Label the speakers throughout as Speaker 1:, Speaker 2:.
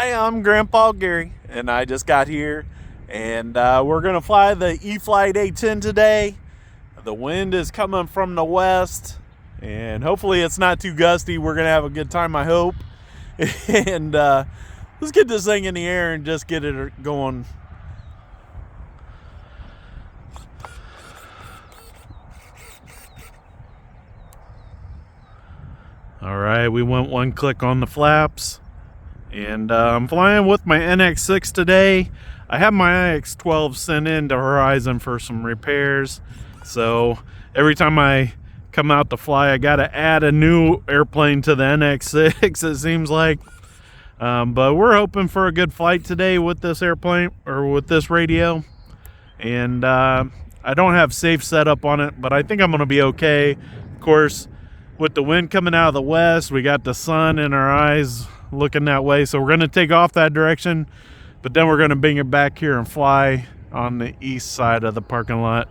Speaker 1: Hi, I'm Grandpa Gary, and I just got here, and we're going to fly the E-flite A-10 today. The wind is coming from the west, and hopefully it's not too gusty. We're going to have a good time, I hope. And let's get this thing in the air and just get it going. All right, we went one click on the flaps. And I'm flying with my NX6 today. I have my IX-12 sent in to Horizon for some repairs. So every time I come out to fly, I got to add a new airplane to the NX6, it seems like. But we're hoping for a good flight today with this airplane, or with this radio. And I don't have safe setup on it, but I think I'm going to be okay. Of course, with the wind coming out of the west, we got the sun in our eyes looking that way, so we're going to take off that direction, but then we're going to bring it back here and fly on the east side of the parking lot.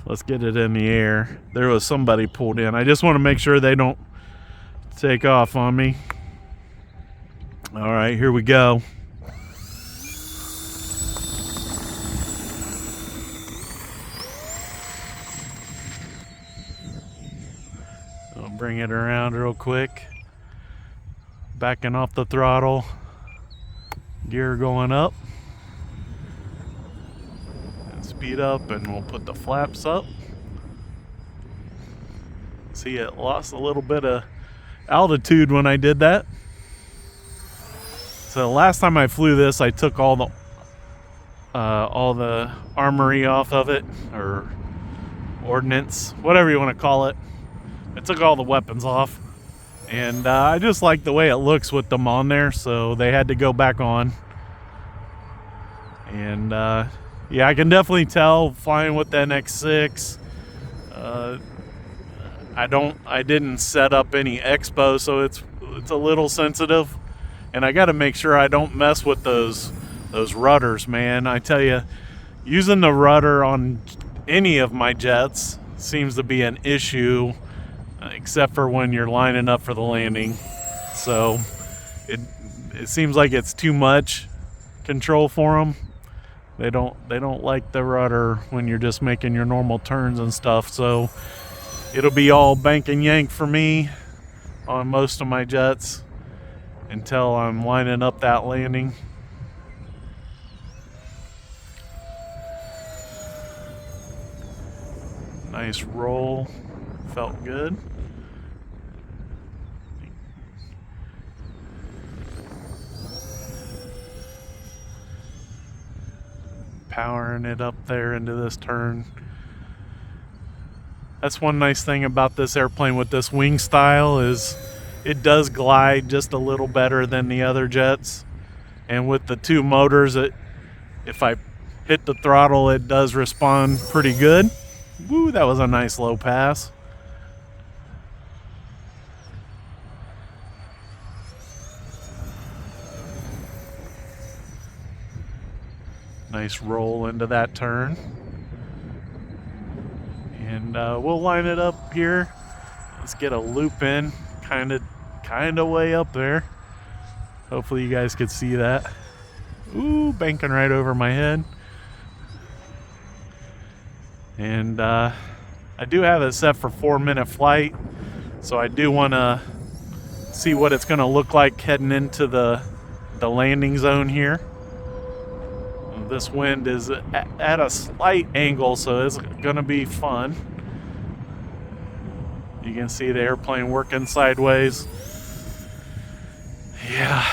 Speaker 1: Let's get it in the air. There was somebody pulled in. I just want to make sure they don't take off on me. All right, here we go. I'll bring it around real quick. Backing off the throttle, gear going up, and speed up, and we'll put the flaps up. See, it lost a little bit of altitude when I did that. So the last time I flew this, I took all the armory off of it, or ordnance, whatever you want to call it. I took all the weapons off. And I just like the way it looks with them on there, so they had to go back on. And yeah, I can definitely tell flying with the NX6. I didn't set up any expo, so it's a little sensitive. And I got to make sure I don't mess with those rudders, man. I tell you, using the rudder on any of my jets seems to be an issue. Except for when you're lining up for the landing. So it seems like it's too much control for them. They don't like the rudder when you're just making your normal turns and stuff. So it'll be all bank and yank for me on most of my jets until I'm lining up that landing. Nice roll. Felt good. Powering it up there into this turn. That's one nice thing about this airplane with this wing style is it does glide just a little better than the other jets. And with the two motors, if I hit the throttle, it does respond pretty good. Woo, that was a nice low pass. Nice roll into that turn. And we'll line it up here. Let's get a loop in, kind of way up there. Hopefully you guys could see that. Ooh, banking right over my head. And I do have it set for 4-minute flight, so I do want to see what it's going to look like heading into the landing zone here. This wind is at a slight angle, so it's going to be fun. You can see the airplane working sideways. Yeah,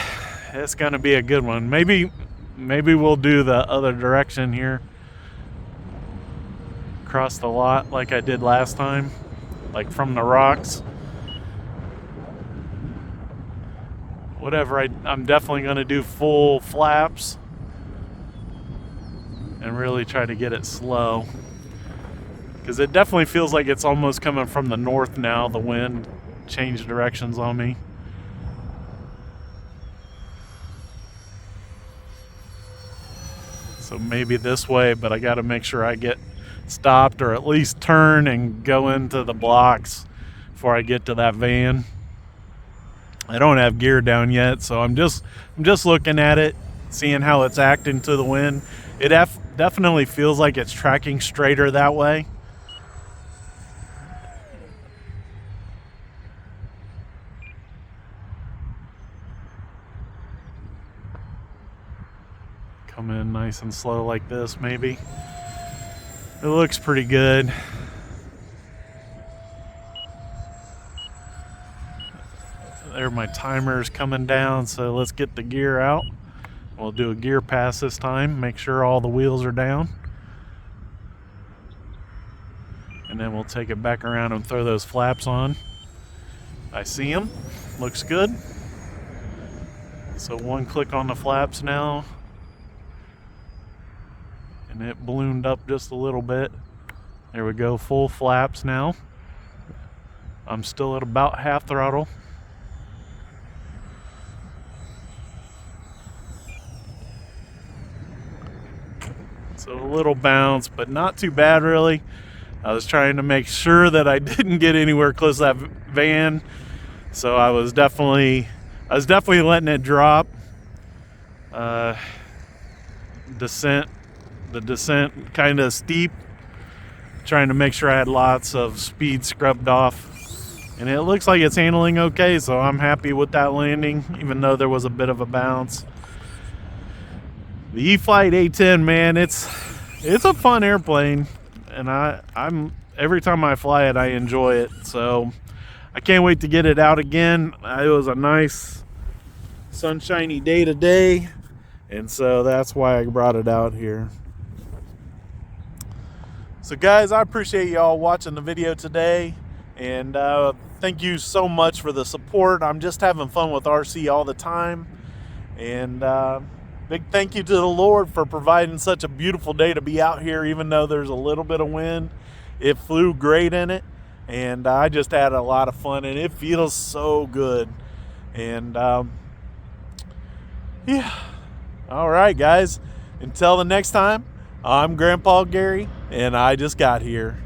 Speaker 1: it's going to be a good one. Maybe we'll do the other direction here. Across the lot like I did last time, like from the rocks. Whatever, I'm definitely going to do full flaps. And really try to get it slow, because it definitely feels like it's almost coming from the north now. The wind changed directions on me. So maybe this way, but I got to make sure I get stopped, or at least turn and go into the blocks before I get to that van. I don't have gear down yet, so I'm just looking at it, seeing how it's acting to the wind. It definitely feels like it's tracking straighter that way. Come in nice and slow like this, maybe. It looks pretty good. There, my timer's coming down, so let's get the gear out. We'll do a gear pass this time, make sure all the wheels are down. And then we'll take it back around and throw those flaps on. I see them, looks good. So one click on the flaps now. And it ballooned up just a little bit. There we go, full flaps now. I'm still at about half throttle. So a little bounce, but not too bad really. I was trying to make sure that I didn't get anywhere close to that van. So I was definitely letting it drop. The descent kind of steep. Trying to make sure I had lots of speed scrubbed off. And it looks like it's handling okay, so I'm happy with that landing, even though there was a bit of a bounce. The E-flite A-10, man, it's a fun airplane, and I'm every time I fly it, I enjoy it. So I can't wait to get it out again. It was a nice sunshiny day today, and so that's why I brought it out here. So guys, I appreciate y'all watching the video today, and thank you so much for the support. I'm just having fun with RC all the time, and big thank you to the Lord for providing such a beautiful day to be out here, even though there's a little bit of wind. It flew great in it, and I just had a lot of fun, and it feels so good. And yeah, all right guys, until the next time, I'm Grandpa Gary, and I just got here.